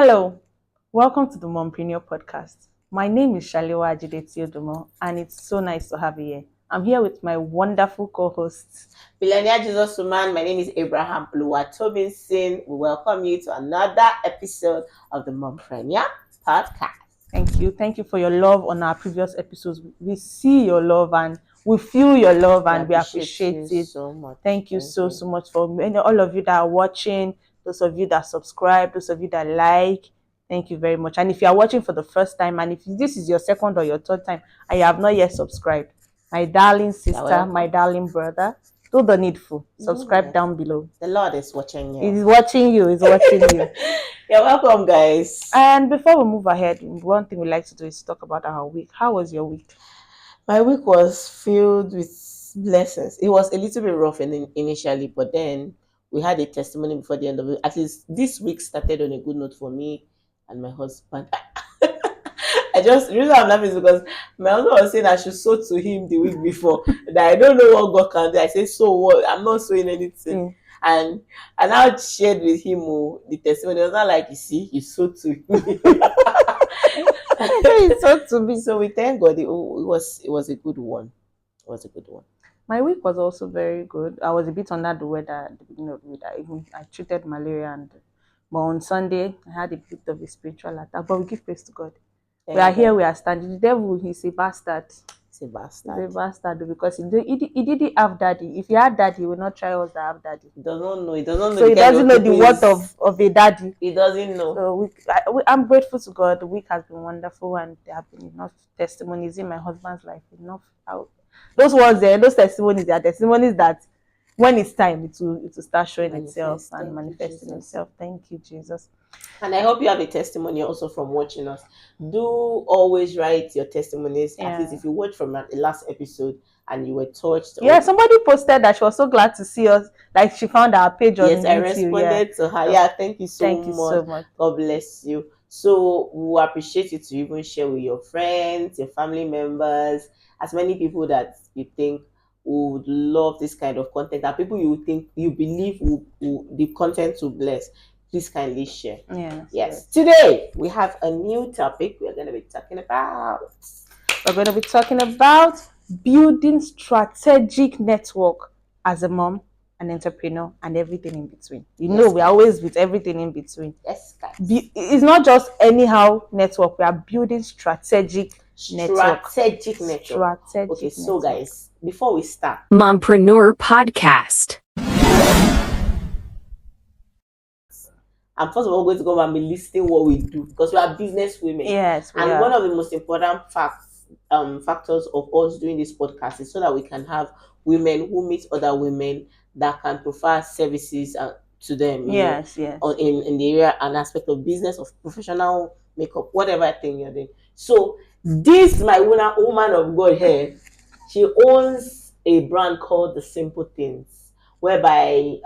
Hello, welcome to the Mompreneur podcast. My name is Shalewa Ajide and it's so nice to have you here. I'm here with my wonderful co-hosts. Billionaire Jesus Woman, my name is Abraham Oluwatominsin. We welcome you to another episode of the Mompreneur podcast. Thank you for your love on our previous episodes. We see your love and we feel your love and we appreciate it. So much. Thank you so much for all of you that are watching, those of you that subscribe, those of you that like. Thank you very much. And if you are watching for the first time and if this is your second or your third time and you have not yet subscribed, my darling sister, my darling brother, do the needful. Subscribe down below. The Lord is watching you. He's watching you. He's watching you. You're welcome, guys. And before we move ahead, one thing we like to do is talk about our week. How was your week? My week was filled with blessings. It was a little bit rough initially, but then we had a testimony before the end of it. At least this week started on a good note for me and my husband. The reason I'm laughing is because my husband was saying I should sow to him the week before. That I don't know what God can do. I said, so what? I'm not sowing anything. And I shared with him the testimony. It was not like, you see, you sowed to me. He sowed to me. So we thank God. It was a good one. It was a good one. My week was also very good. I was a bit under the weather at the beginning of the week. I treated malaria, but on Sunday I had a bit of a spiritual attack. But we give praise to God. We are here, we are standing. The devil, he's a bastard. He's a bastard because he didn't have daddy. If he had daddy, he would not try us that have daddy. He doesn't know. So he doesn't know the worth of a daddy. He doesn't know. So I'm grateful to God. The week has been wonderful and there have been enough testimonies in my husband's life. Those ones there, those testimonies, they are testimonies that when it's time, it will start showing itself and manifesting itself. Thank you, Jesus. And I hope you have a testimony also from watching us. Do always write your testimonies. Yeah. At least if you watch from the last episode and you were touched. Yeah, somebody posted that she was so glad to see us. Like she found our page on YouTube. Yes, I responded to her. Yeah, thank you so much. God bless you. So we appreciate you to even share with your friends, your family members, as many people that you think would love this kind of content, that people you think you believe the content will bless. Please kindly share. Yes. Today we have a new topic we're going to be talking about. We're going to be talking about building strategic network as a mom, an entrepreneur, and everything in between. We're always with everything in between. Yes, guys. It's not just anyhow network. We are building strategic network. Okay, so guys, before we start, Mompreneur Podcast. I'm first of all going to go and be listing what we do because we are business women. Yes, and one of the most important factors of us doing this podcast is so that we can have women who meet other women that can provide services to them. Yes. In the area and aspect of business, of professional makeup, whatever thing you're doing. So this my woman of God here, she owns a brand called The Simple Things, whereby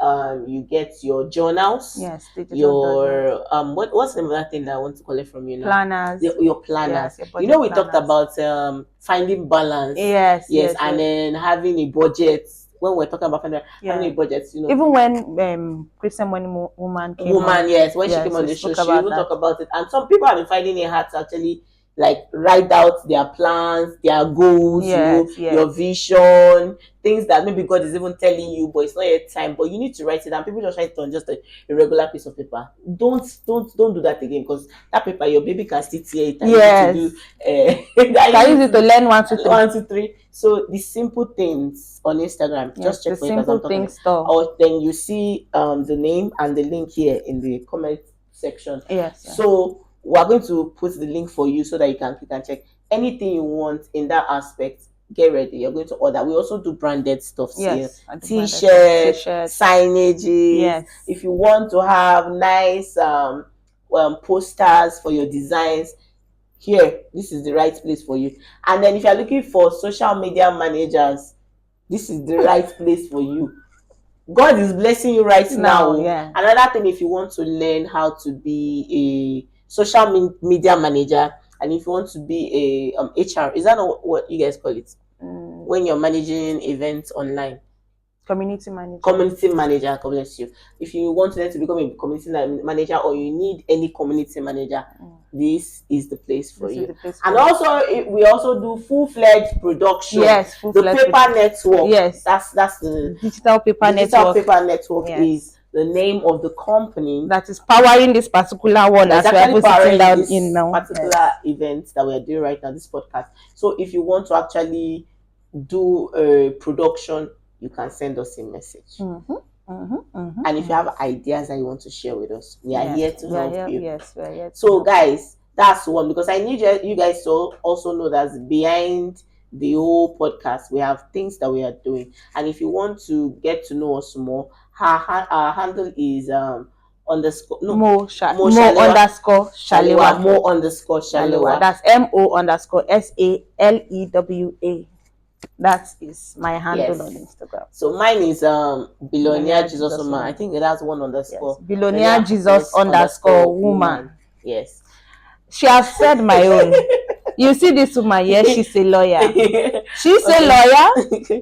you get your journals, your what's the other thing that I want to collect from you now? Planners. Your planners. Yes, we talked about finding balance. Yes. And then having a budget. When we're talking about having a budget, even when Christian Woman came on, when she came on the show, she even talk about it. And some people have been finding it hard to actually write out their plans, their goals, your vision, things that maybe God is even telling you, but it's not yet time. But you need to write it down. People just write it on just a regular piece of paper. Don't do that again, because that paper, your baby can still tear it. Yes. Can use it to learn 1, 2, 3. 1, 2, 3. So The Simple Things on Instagram. Just check for it. Simple Things store. Or then you see the name and the link here in the comment section. Yes. So we are going to put the link for you so that you can click and check anything you want in that aspect. Get ready. You're going to order. We also do branded stuff here. T-shirts, signages. Yes. If you want to have nice posters for your designs, here, this is the right place for you. And then if you're looking for social media managers, this is the right place for you. God is blessing you right now. Yeah. Another thing, if you want to learn how to be a social media manager, and if you want to be a HR, is that not what you guys call it? When you're managing events online? Community manager. Community manager, God bless you. If you want them to become a community manager, or you need any community manager, this is the place for This you. is the place And for you. also, we also do full-fledged production. Yes, The full-fledged paper network. Yes. That's the Digital paper digital network paper network Yes. is the name of the company that is powering this particular one that's as we're actually sitting powering down this in now. particular Yes. event that we're doing right now, this podcast. So if you want to actually do a production, you can send us a message. And if you have ideas that you want to share with us, we are here to help you. Yes, we are here. So guys, that's one, because I need you guys to also know that behind the whole podcast, we have things that we are doing. And if you want to get to know us more, our handle is Mo underscore Shalewa. Mo underscore Shalewa. That's MO underscore SALEWA. That is my handle on Instagram. So mine is Billionaire Jesus Woman. I think that's one underscore. Yes. Billionaire Jesus underscore woman. Yes. She has said my own. You see this woman, yes, she's a lawyer. She's a lawyer.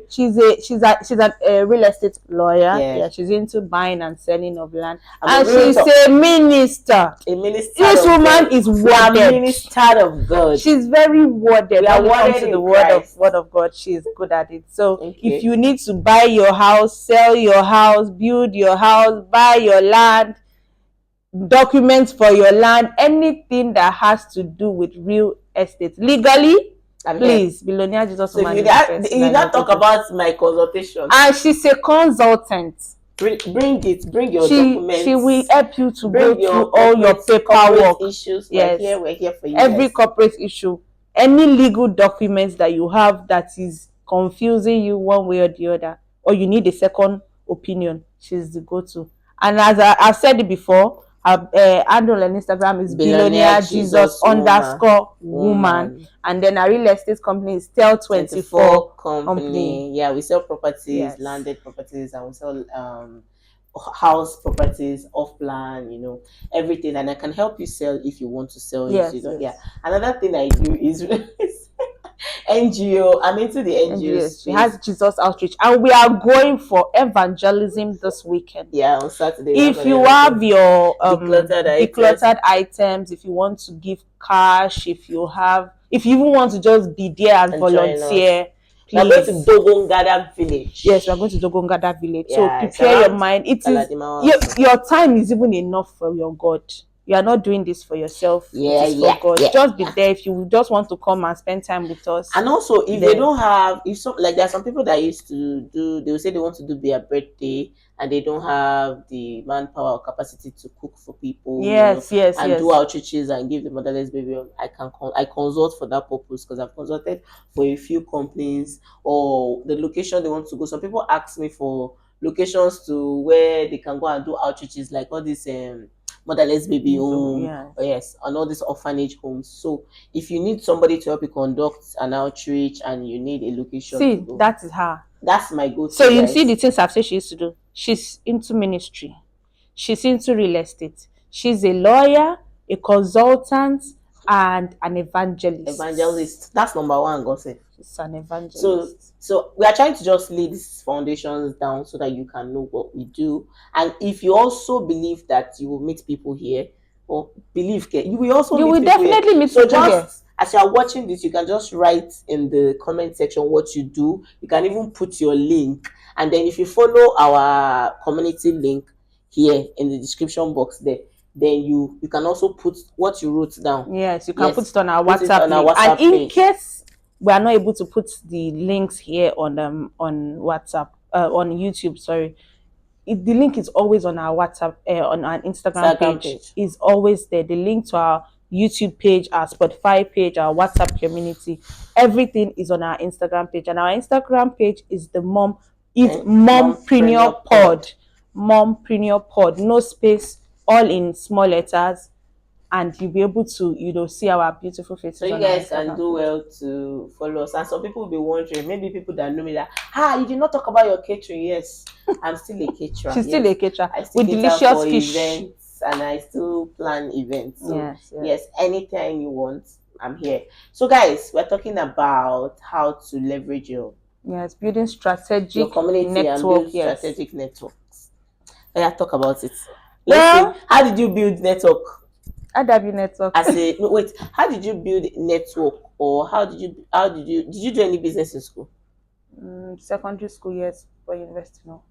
She's a real estate lawyer. Yeah, she's into buying and selling of land. And she's a minister. A minister. This woman is worded. A minister of God. She's very worded. When it comes to the word of God, she's good at it. So if you need to buy your house, sell your house, build your house, buy your land, documents for your land, anything that has to do with real estate legally, please, Billionaire Jesus Woman. You not talk about my consultation. And she's a consultant. Bring your documents. She will help you to go through all your paperwork issues. Yes, we're here for you. Every guys. corporate issue, any legal documents that you have that is confusing you one way or the other, or you need a second opinion, she's the go-to. And as I've said it before, her handle on Instagram is Billionaire Jesus underscore woman. And then our real estate company is Tel24 company. Yeah, we sell properties, landed properties, and we sell house properties off plan, everything. And I can help you sell if you want to sell. Yes. Yeah. Another thing I do is NGO. I'm into the NGO. She has Jesus Outreach, and we are going for evangelism this weekend. Yeah, on Saturday. If you have your decluttered items, if you want to give cash, if you even want to just be there and volunteer, we're going to Dogongada village. Yes, we're going to Dogongada village. So prepare your mind. It is your time is even enough for your God. You are not doing this for yourself. For God. Just be there if you just want to come and spend time with us. And also, if they don't have, there are some people that used to do, they will say they want to do their birthday and they don't have the manpower or capacity to cook for people. Yes. Do outreaches and give the motherless baby. I consult for that purpose, because I've consulted for a few companies or the location they want to go. Some people ask me for locations to where they can go and do outreaches, like all these motherless baby home, and all these orphanage homes. So if you need somebody to help you conduct an outreach and you need a location, that is her. That's my go-to. So you see the things I've said she used to do. She's into ministry. She's into real estate. She's a lawyer, a consultant, and an evangelist. That's number one, gossip. She's an evangelist. So we are trying to just lay these foundations down so that you can know what we do. And if you also believe that you will meet people here, or you will definitely meet people here. As you are watching this, you can just write in the comment section what you do. You can even put your link. And then if you follow our community link here in the description box there, then you can also put what you wrote down. Yes, you can put it on our WhatsApp link. And in case we are not able to put the links here on WhatsApp, on YouTube, sorry, the link is always on our WhatsApp, on our Instagram page. Is always there. The link to our YouTube page, our Spotify page, our WhatsApp community, everything is on our Instagram page. And our Instagram page is Mompreneur Pod. Mompreneur Pod, no space, all in small letters, and you'll be able to see our beautiful faces. So you guys can do well to follow us. And some people will be wondering, maybe people that know me, that you did not talk about your catering. Yes, I'm still a caterer. She's still a caterer with delicious fish events, and I still plan events. So yes, anytime you want, I'm here. So guys, we're talking about how to leverage your Yes, building strategic your community and network. build Yes. strategic networks. Yeah, talk about it. Well, Let's see. How did you build network? AW network. As a no, wait, how did you build network, or did you do any business in school? Secondary school, yes, for university, no.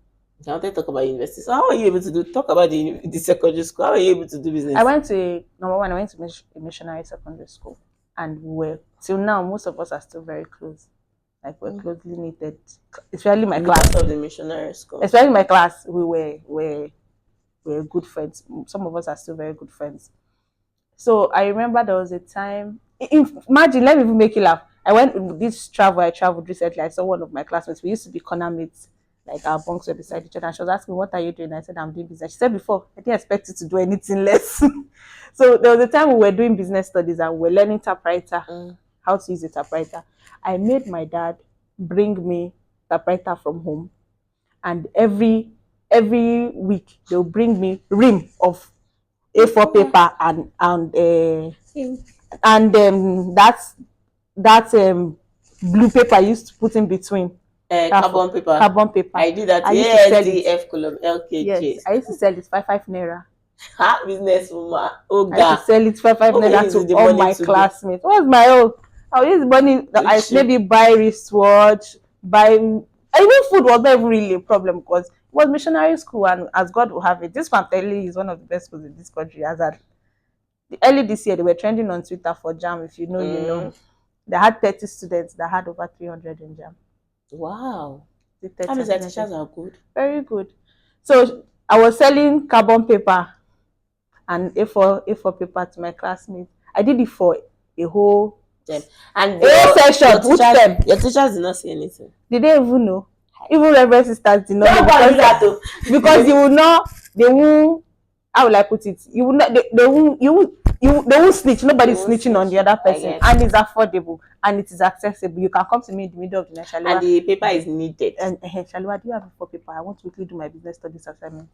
I want to talk about university. So how are you able to talk about the secondary school? How are you able to do business? I went to a missionary secondary school, and till now most of us are still very close. Like we're closely knitted, especially my class. Because of the missionary school. Especially my class, we were good friends. Some of us are still very good friends. So I remember there was a time. Imagine, let me even make you laugh. I traveled recently. I saw one of my classmates. We used to be corner mates, like our bunks were beside each other. And she was asking, "What are you doing?" I said, "I'm doing business." She said, "Before, I didn't expect you to do anything less." So there was a time we were doing business studies and we were learning typewriter, how to use a typewriter. I made my dad bring me typewriter from home, and every week they'll bring me rim of A4 paper and that blue paper I used to put in between. Carbon paper. Carbon paper. I did that. I used to sell it. ASDF column LKJ. Yes, I used to sell it 5 naira. Ha, business woman. Oh I used to God. sell it 5 What were you naira using the to all money my to do? classmates. What's my own? I'll use money. I Which- maybe buy wristwatch, even food was not even really a problem because it was missionary school, and as God will have it, this one I'm telling you is one of the best schools in this country. Early this year, they were trending on Twitter for JAM. If you know, you know. They had 30 students that had over 300 in JAM. Wow. The That means that teachers are good. very good. So I was selling carbon paper and A4 paper to my classmates. I did it for a whole And session. your teachers did not say anything. Did they even know? Even Reverend sisters did not Don't know go and do that though. because you will not. They won't. How will I put it? You will not. They won't. They won't snitch. Nobody's They won't snitching on snitch. the other person, I get and it's affordable and it is accessible. You can come to me in the middle of the night, And Shaliwa, the paper is needed. and Shaliwa, do you have A4 paper? I want to quickly do my business studies assignment.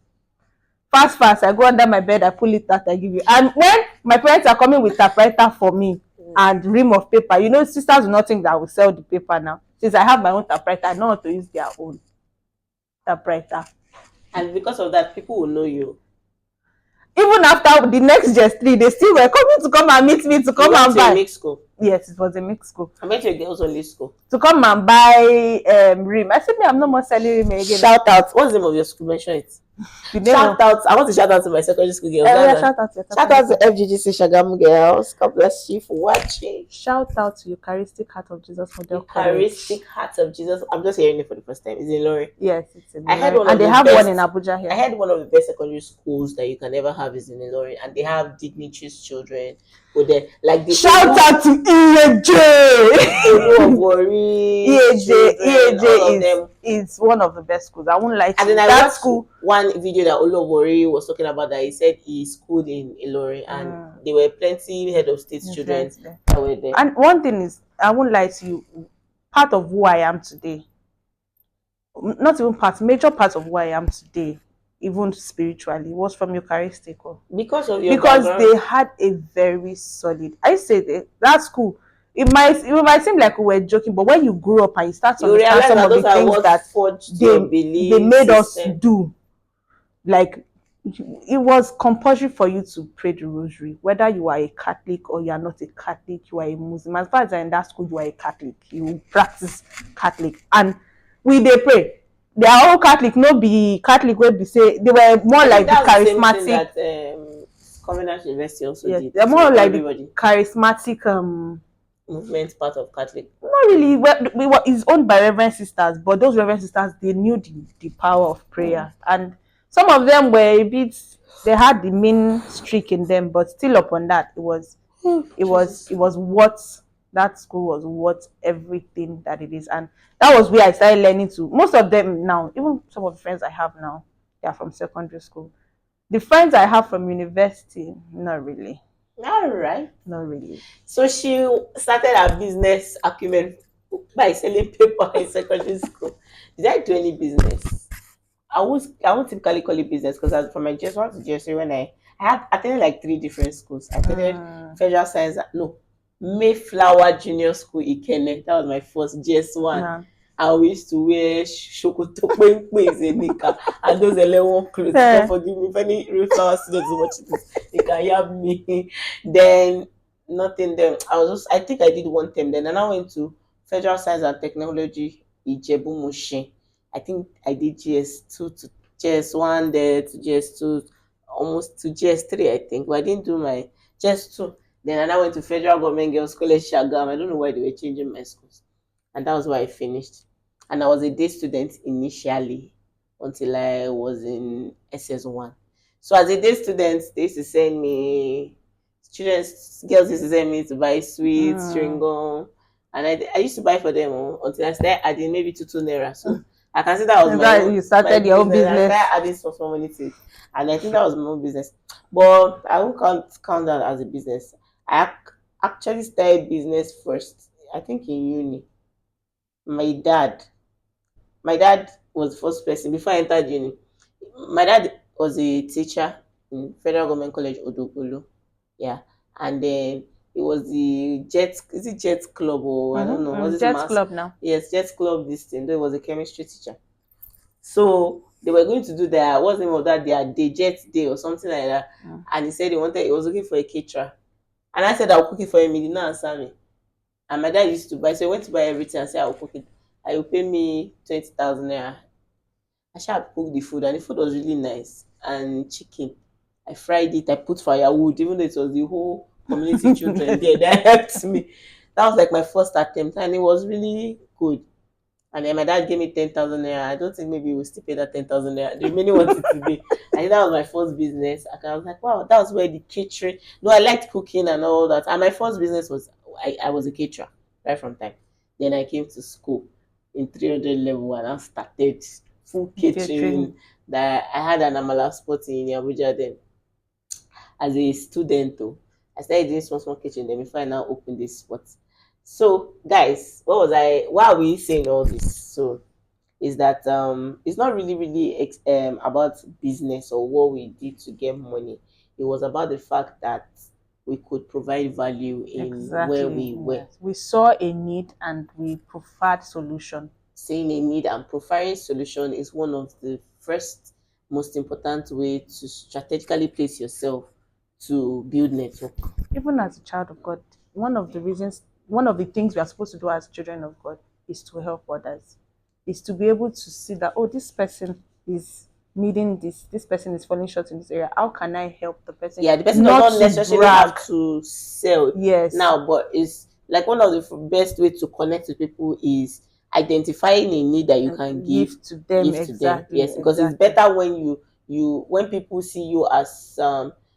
Fast, I go under my bed, I pull it out, I give you. And when my parents are coming with typewriter for me and rim of paper, you know, sisters will not think that I will sell the paper now. Since I have my own typewriter, I know how to use their own typewriter. And because of that, people will know you. Even after the next just 3, they still were coming to come and meet me to come and A buy. mixed school. Yes, it was a mixed school. I met your girls only school. To come and buy rim. I said, I'm not more selling rim again. Shout out. What's the name of your school? Mention it. Shout out. I want to shout out to my secondary school girls. Shout out to FGGC Shagamu girls. God bless you for watching. Shout out to Eucharistic Heart of Jesus Model College. Eucharistic Heart of Jesus. I'm just hearing it for the first time. Is it Lori? Yes, it's in I heard Ilorin. one of And they the have best- one in Abuja here. I heard one of the best secondary schools that you can ever have is in Ilorin, and they have dignitaries' children. With the like the Shout out to EAJ. EAJ is one of the best schools. I won't lie to And you. then I That watched school, one video that Olowori was talking about that he said he schooled in Ilorin, and there were plenty head of state children there. that were there. And one thing is, I won't lie to you, part of who I am today, not even major part of who I am today, even spiritually, was from Eucharistic. Because of your Because background. they had a very solid. I say that school. It might seem like we were joking, but when you grow up and you start to You understand realize some that of the those are things what that forged your they belief made system. us do, like it was compulsory for you to pray the rosary, whether you are a Catholic or you are not a Catholic, you are a Muslim. As far as in that school, you are a Catholic. You practice Catholic, and they pray. They are all Catholic, no be Catholic wey be say they were more like the charismatic. That Covenant University also Yes, did. they're more like everybody. the charismatic Movement part of Catholic. not really. Well, it's owned by Reverend sisters, but those Reverend sisters, they knew the power of prayer, and some of them were a bit. They had the mean streak in them, but still upon that, it was what that school was worth everything that it is, and that was where I started learning to. Most of them now, even some of the friends I have now, they are from secondary school. The friends I have from university, not really. All right. Not really. So she started her business acumen by selling paper in secondary school. Did I do any business? I won't typically call it business because from my JS1 to JS3 when I attended like 3 different schools. I attended Federal Science, Mayflower Junior School Ikenne. That was my first JS1. And we used to wear shokoto penpe nika and those elewon clothes. God forgive me if any reflower students watch this. They can hear me. Then nothing. Then I think I did one term. Then and I went to Federal Science and Technology Ijebu Mushin. I think I did GS2 to GS1 there to GS2, almost to GS3 I think. But I didn't do my GS2. Then I went to Federal Government Girls College Shagam. I don't know why they were changing my schools. And that was where I finished. And I was a day student initially until I was in SS1. So as a day student, they used to send me girls used to send me to buy sweets, chewing gum, and I used to buy for them until I started adding maybe two naira. So I can say that was You started your own I business. started adding some money to it, and I think that was my own business. But I won't count that as a business. I actually started business first. I think in uni. My dad my dad was the first person before I entered uni. My dad was a teacher in Federal Government College Odogolo. Yeah. And then it was the Jet, is it Jet Club or I don't know, was it Jets Mass? Club now. Yes, Jet Club this thing. Though it was a chemistry teacher. So they were going to do what's the name of that, their day, Jet Day or something like that. And he said he was looking for a caterer. And I said I'll cook it for him. He did not answer me. And my dad used to buy, so he went to buy everything and said I'll cook it. I will pay me 20,000 naira. I shall cook the food, and the food was really nice. And chicken, I fried it. I put firewood, even though it was the whole community children there that helped me. That was like my first attempt, and it was really good. And then my dad gave me 10,000 naira. I don't think maybe we'll still pay that 10,000 naira. The remaining wanted to be. I think that was my first business. I was like, wow, that was where the catering. No, I liked cooking and all that. And my first business was I was a caterer right from time. Then I came to school in 300 level and I started full catering. That I had an amala spot in Abuja then as a student though. I started doing small kitchen then before I now opened this spot. So guys, why are we saying all this? So is that it's not really about business or what we did to get money. It was about the fact that we could provide value in where we were. Yes. We saw a need and we preferred solution. Seeing a need and providing solution is one of the first most important way to strategically place yourself to build network. Even as a child of God, one of the things we are supposed to do as children of God is to help others. Is to be able to see that, oh, this person is needing this person is falling short in this area. How can I help the person? Yeah, the person does not necessarily have to sell. Yes. Now, but it's like one of the best way to connect with people is identifying a need that you can give to them. Exactly. Yes, because it's better when when people see you as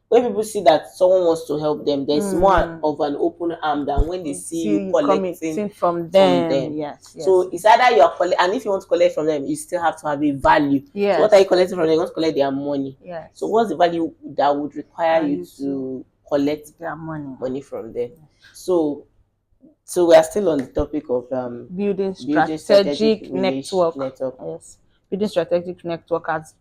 when people see that someone wants to help them, there's more of an open arm than when they see you collecting from them. Yes. So it's either you are collecting, and if you want to collect from them, you still have to have a value. Yes. So what are you collecting from them? You want to collect their money. Yes. So what's the value that would require you to collect their money from them? So we are still on the topic of building strategic network. Yes, building strategic network as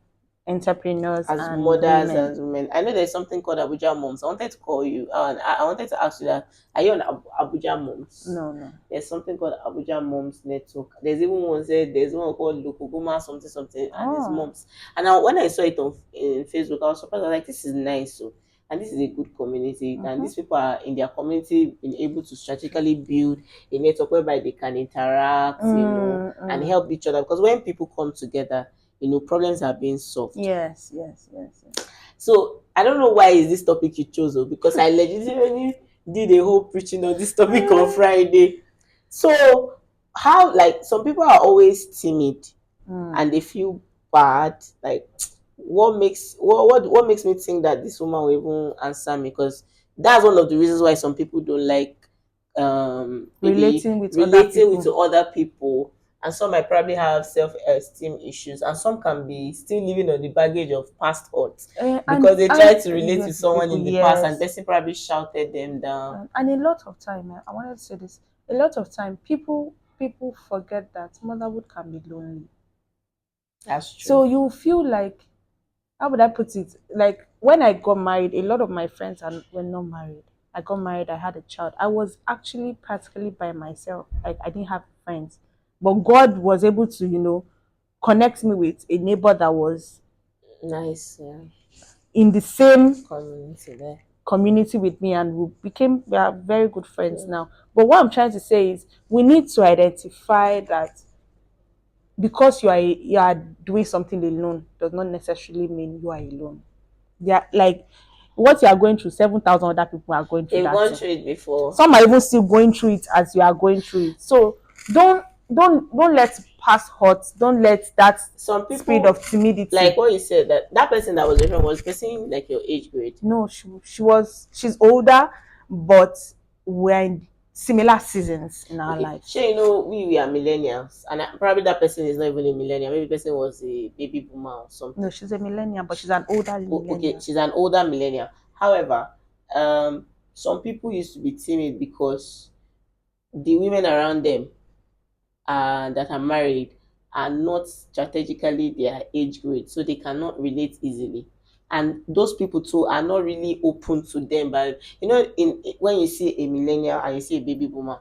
entrepreneurs, as and mothers women. and women. I know there's something called Abuja Moms. I wanted to call you and I wanted to ask you that. Are you on Abuja Moms? No. There's something called Abuja Moms Network. There's even one said there's one called Lokoguma something, and it's moms. And now when I saw it in Facebook, I was surprised. I was like, this is nice. So, and this is a good community, and these people are in their community being able to strategically build a network whereby they can interact, and help each other. Because when people come together, problems are being solved. Yes. So I don't know why is this topic you chose, because I legitimately did a whole preaching on this topic on Friday. So how, like, some people are always timid and they feel bad. Like, what makes me think that this woman will even answer me? Because that's one of the reasons why some people don't like relating with other people. And some might probably have self-esteem issues, and some can be still living on the baggage of past hurts because they try to relate to someone in the past, and person probably shouted them down. And a lot of time, I wanted to say this, a lot of time people forget that motherhood can be lonely. That's true. So you feel like, how would I put it? Like, when I got married, a lot of my friends were not married. I got married, I had a child. I was actually practically by myself. Like, I didn't have friends. But God was able to, connect me with a neighbor that was Nice, yeah. in the same Community there. community with me, and we are very good friends now. But what I'm trying to say is we need to identify that because you are doing something alone does not necessarily mean you are alone. Yeah, like what you are going through, 7,000 other people are going through They've that gone thing. through it before. Some are even still going through it as you are going through it. So don't let past hurt, don't let that Some people, spirit of timidity. like what you said, that person that was different was person like your age grade. No, she's older, but we're in similar seasons in our Okay. lives. Sure, we are millennials, and probably that person is not even a millennial. Maybe the person was a baby boomer or something. No, she's a millennial, but she's an older millennial. Okay, she's an older millennial. However, some people used to be timid because the women around them that are married are not strategically their age grade, so they cannot relate easily. And those people too are not really open to them. But when you see a millennial and you see a baby boomer,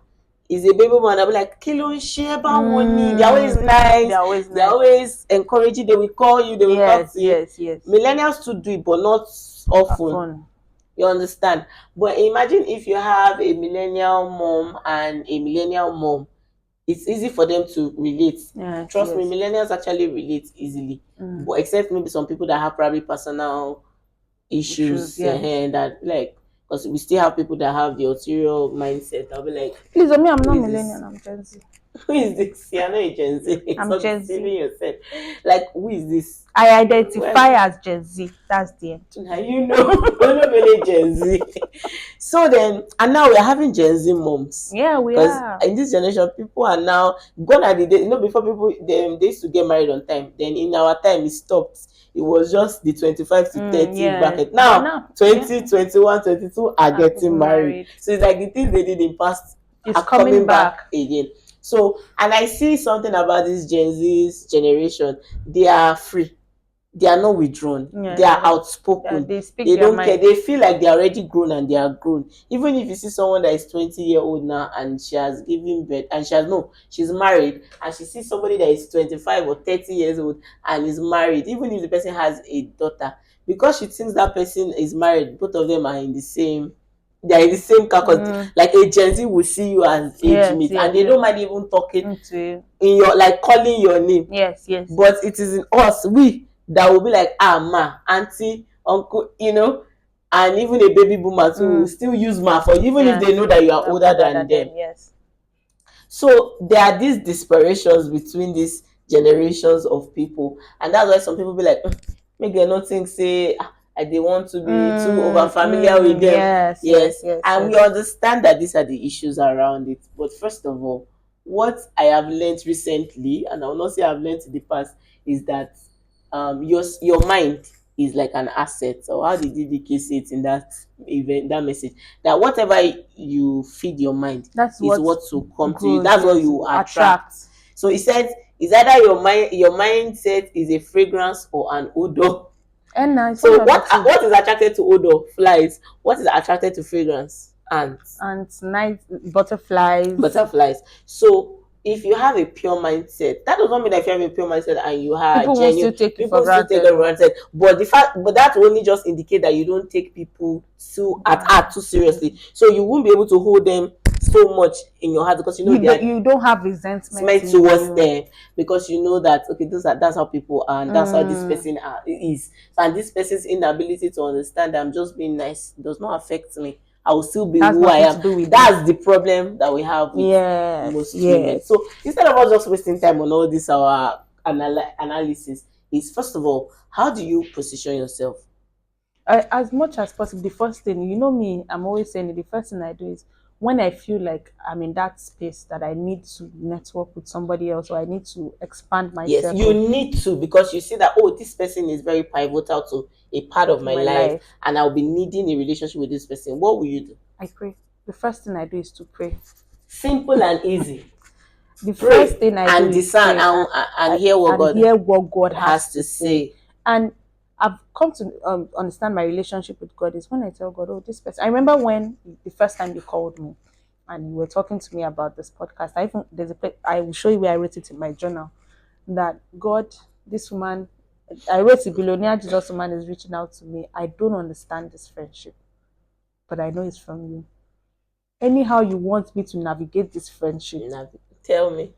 is a baby boomer, they'll be like, Kilo Sheba money. They're always nice. They're always encouraging. They will call you, they will talk to you. Yes. Millennials to do it, but not often. You understand? But imagine if you have a millennial mom and a millennial mom, it's easy for them to relate. Trust me, millennials actually relate easily. But except maybe some people that have probably personal issues, that like, because we still have people that have the ulterior mindset. I'll be like, please, me, I'm not millennial, I'm Gen Z. Who is this? You're not a Gen Z. I'm Gen Z. Yourself. Like, who is this? I identify as Gen Z. That's the end. Now you're not really Gen Z. So then, and now we're having Gen Z moms. Yeah, we are. In this generation, people are now gone at the day. Before people they used to get married on time. Then in our time, it stopped. It was just the 25 to 30 bracket. Now 20, 21, 22 are getting married. So it's like the things they did in past are coming back again. So, and I see something about this Gen Z's generation. They are free. They are not withdrawn. They are outspoken. They don't care. They feel like they are already grown and they are grown. Even if you see someone that is 20-year-old now and she has given birth and she's married, and she sees somebody that is 25 or 30 years old and is married, even if the person has a daughter, because she thinks that person is married, both of them are in the same. They are in the same car. Like a Gen Z will see you as age mate, and they don't mind even talking in your, like, calling your name. Yes. But it is in us, we, that will be like, ma, auntie, uncle, and even a baby boomer too will still use ma for you, even if they know that you are older than them. Yes. So there are these disparitions between these generations of people, and that's why some people be like, make them not think say they want to be too over familiar with them. Yes. And we understand that these are the issues around it. But first of all, what I have learned recently, and I will not say I've learned in the past, is that your mind is like an asset. Or how did DDK say it in that event, that message? That whatever you feed your mind is what will come to you. That's what you attract. So he said, it's either your mindset is a fragrance or an odor. And so what is attracted to odor? Flies. What is attracted to fragrance? Ants. Night butterflies. So if you have a pure mindset, that does not mean that if you have a pure mindset and you are genuine, people still take it for granted. But that will only just indicate that you don't take people too seriously. So you won't be able to hold them so much in your heart, because you don't have resentment towards them, because you know that that's how people are, and that's how this person is. And this person's inability to understand that I'm just being nice does not affect me. I will still be who I am. That's the problem that we have with most women. So instead of us just wasting time on all this our analysis, is first of all, how do you position yourself? As much as possible, the first thing, me, I'm always saying the first thing I do is when I feel like I'm in that space that I need to network with somebody else, or I need to expand myself. Yes, you need to, because you see that, this person is very pivotal to a part of my life, and I'll be needing a relationship with this person. What will you do? I pray. The first thing I do is to pray. Simple and easy. The first thing I do is discern and hear what God has to say. And I've come to understand my relationship with God is when I tell God, this person. I remember when the first time you called me, and you were talking to me about this podcast. I will show you where I wrote it in my journal that God, this woman, I wrote a billionaire Jesus woman is reaching out to me. I don't understand this friendship, but I know it's from you. Anyhow you want me to navigate this friendship, Tell me.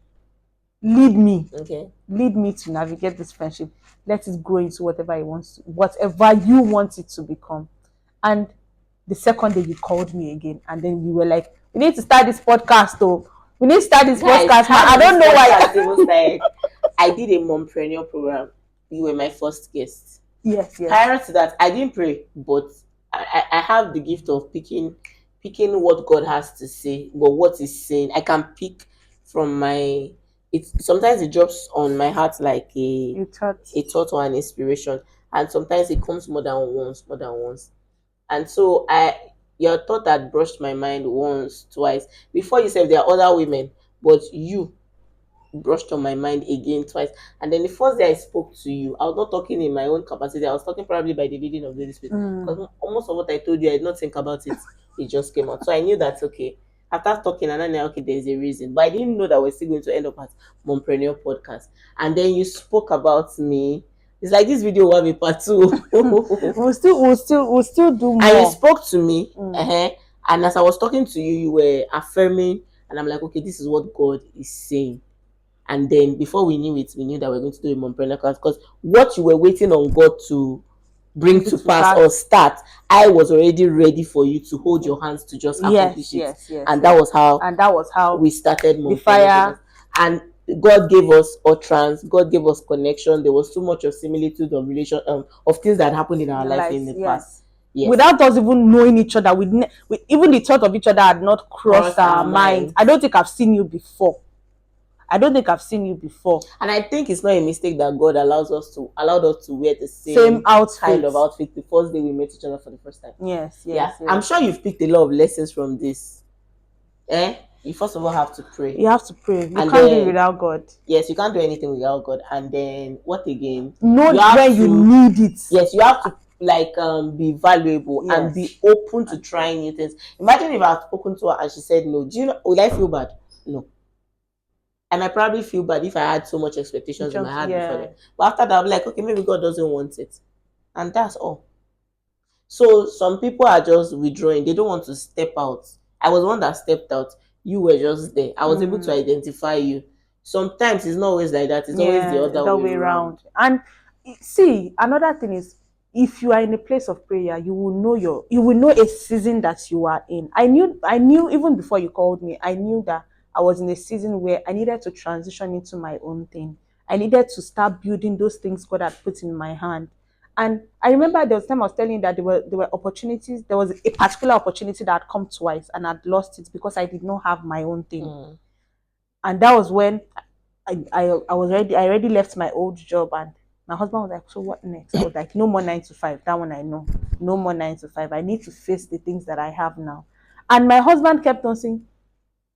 lead me. Okay. Lead me to navigate this friendship. Let it grow into whatever whatever you want it to become. And the second day you called me again, and then we were like, we need to start this podcast though. We need to start this podcast. I don't know why. I did a mompreneur program. You were my first guest. Yes. Prior to that, I didn't pray, but I have the gift of picking what God has to say, but what He's saying. I can pick from my. Sometimes it drops on my heart like a thought or an inspiration, and sometimes it comes more than once. And so your thought had brushed my mind once, twice. Before you said there are other women, but you brushed on my mind again twice. And then the first day I spoke to you, I was not talking in my own capacity. I was talking probably by the leading of the Holy Spirit. Because almost of what I told you, I did not think about it. It just came out. So I knew that, okay, after talking, and then okay, there's a reason. But I didn't know that we're still going to end up at Mompreneur Podcast. And then you spoke about me. It's like this video will have a part 2. we'll still do more. And you spoke to me. And as I was talking to you, you were affirming. And I'm like, okay, this is what God is saying. And then before we knew it, we knew that we're going to do a mompreneur class, because what you were waiting on God to bring to pass or start, I was already ready for you to hold your hands to just accomplish it. Yes. And that was how we started the fire. And God gave us utterance, God gave us connection. There was so much of similitude of relation of things that happened in our life in the past. Yes. Without us even knowing each other, we even the thought of each other had not crossed our mind. I don't think I've seen you before. And I think it's not a mistake that God allowed us to wear the same outfit. Kind of outfit the first day we met each other for the first time. Yes. I'm sure you've picked a lot of lessons from this. You first of all have to pray. You have to pray. You can't do it without God. Yes, you can't do anything without God. And then what again? Know when you need it. Yes, you have to be valuable and be open to trying new things. Imagine if I had spoken to her and she said no. Do you know, would I feel bad? No. And I probably feel bad if I had so much expectations in my heart before that. But after that, I'm like, okay, maybe God doesn't want it. And that's all. So some people are just withdrawing. They don't want to step out. I was the one that stepped out. You were just there. I was able to identify you. Sometimes it's not always like that. It's always the other way around. And see, another thing is, if you are in a place of prayer, you will know a season that you are in. I knew even before you called me, I knew that I was in a season where I needed to transition into my own thing. I needed to start building those things God had put in my hand. And I remember there was a time I was telling you that there were opportunities. There was a particular opportunity that had come twice and I'd lost it because I did not have my own thing. And that was when I already left my old job, and my husband was like, so what next? I was like, no more 9 to 5. That one I know. No more 9 to 5. I need to face the things that I have now. And my husband kept on saying,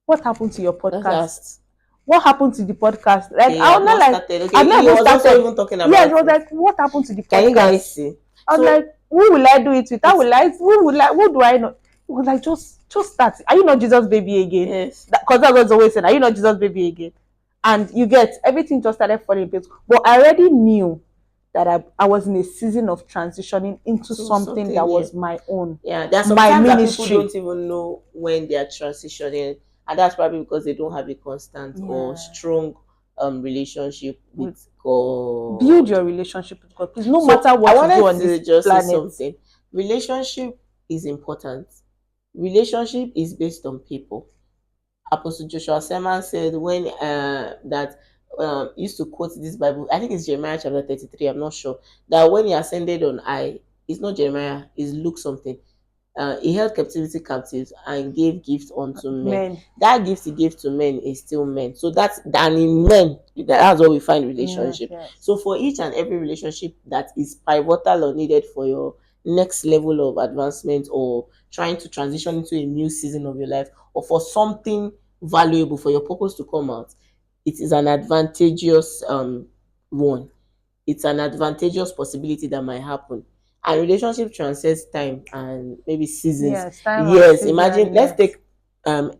what happened to your podcast? What happened to the podcast? Like, I'm not like, I've not even started. Even talking about it was like, what happened to the podcast? Can you guys see? I was like, who will I do it with? Who do I know? He was like, just start. Are you not Jesus baby again? Yes. Because that was always saying, are you not Jesus baby again? And you get, everything just started falling in place. But I already knew that I was in a season of transitioning into something that was my own. Yeah, there's sometimes that people don't even know when they are transitioning. And that's probably because they don't have a constant or strong relationship with God. Build your relationship with God. Please, no matter what you do on this planet. Say something. Relationship is important. Relationship is based on people. Apostle Joshua Selman said when used to quote this Bible, I think it's Jeremiah chapter 33, I'm not sure, that when he ascended on high, it's not Jeremiah, it's Luke something. He held captivity captives and gave gifts unto men. That gift he gave to men is still men. So that's in men. That's where we find relationship. Yes. So for each and every relationship that is pivotal or needed for your next level of advancement, or trying to transition into a new season of your life, or for something valuable for your purpose to come out, it is an advantageous one. It's an advantageous possibility that might happen. And relationship transcends time and maybe seasons. Yes, imagine, let's take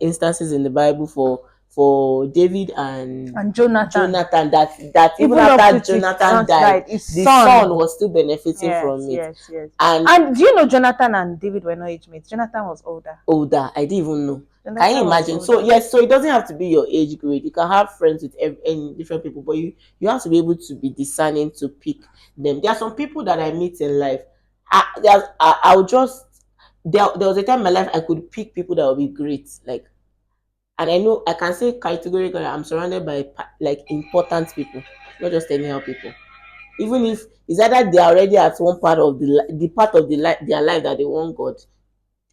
instances in the Bible for David and Jonathan. that even Even up after to his Jonathan son died, his the son. son was still benefiting Yes, from it. yes, yes. And do you know Jonathan and David were not age mates? Jonathan was older. older, I didn't even know. Jonathan Can you was imagine? So older. yes, so it doesn't have to be your age grade. You can have friends with any different people, but you have to be able to be discerning to pick them. There are some people that I meet in life. I'll just there was a time in my life I could pick people that would be great, like, and I know I can say categorically I'm surrounded by like important people, not just anyhow people. Even if it's either they are already at one part of the part of their life that they want God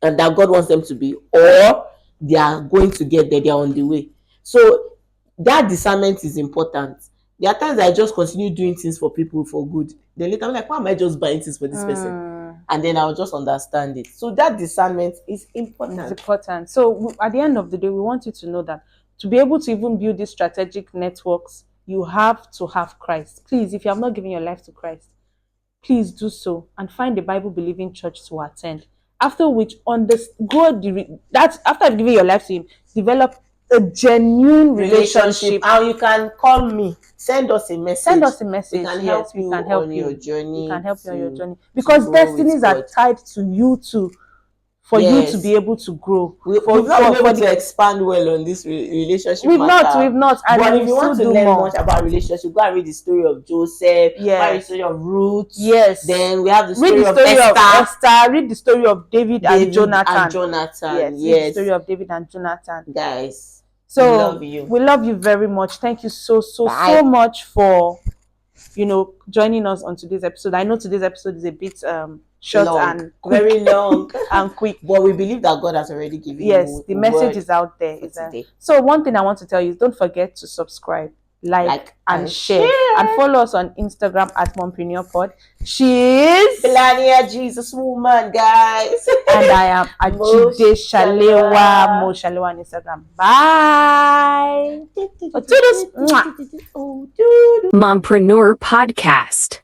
and that God wants them to be, or they are going to get there, they are on the way. So that discernment is important. There are times I just continue doing things for people for good. Then later I'm like, why am I just buying things for this person? And then I'll just understand it. So that discernment is important. It's important. So at the end of the day, we want you to know that to be able to even build these strategic networks, you have to have Christ. Please, if you have not given your life to Christ, please do so and find a Bible believing church to attend. After which, after giving your life to Him, develop a genuine relationship. And you can call me, send us a message. Send us a message. We can Yes, help we you can help on you. your journey. We can help you on your to- journey because grow destinies with are God. tied to you too, for you Yes. to be able to grow. We've For- not been for able the- to expand well on this relationship We've matter. not, and But we if you want to still do learn more. much about relationship, go and read the story of Joseph, go and read the story of Ruth. Yes. Then we have the Read story, the story of Esther, read the story of David and Jonathan. Yes, Read the story of David and Jonathan. guys. So we love you. We love you very much. Thank you so Bye. much for joining us on today's episode. I know today's episode is a bit short Long. and quick, Very long and quick. But we believe that God has already given Yes, you the a message word is out there. for today. So one thing I want to tell you is don't forget to subscribe, like and share, and follow us on Instagram at MompreneurPod. She is Melania Jesus Woman, guys. and I am Ajide Shalewa, Mo Shalewa on Instagram. Bye. Mompreneur Podcast.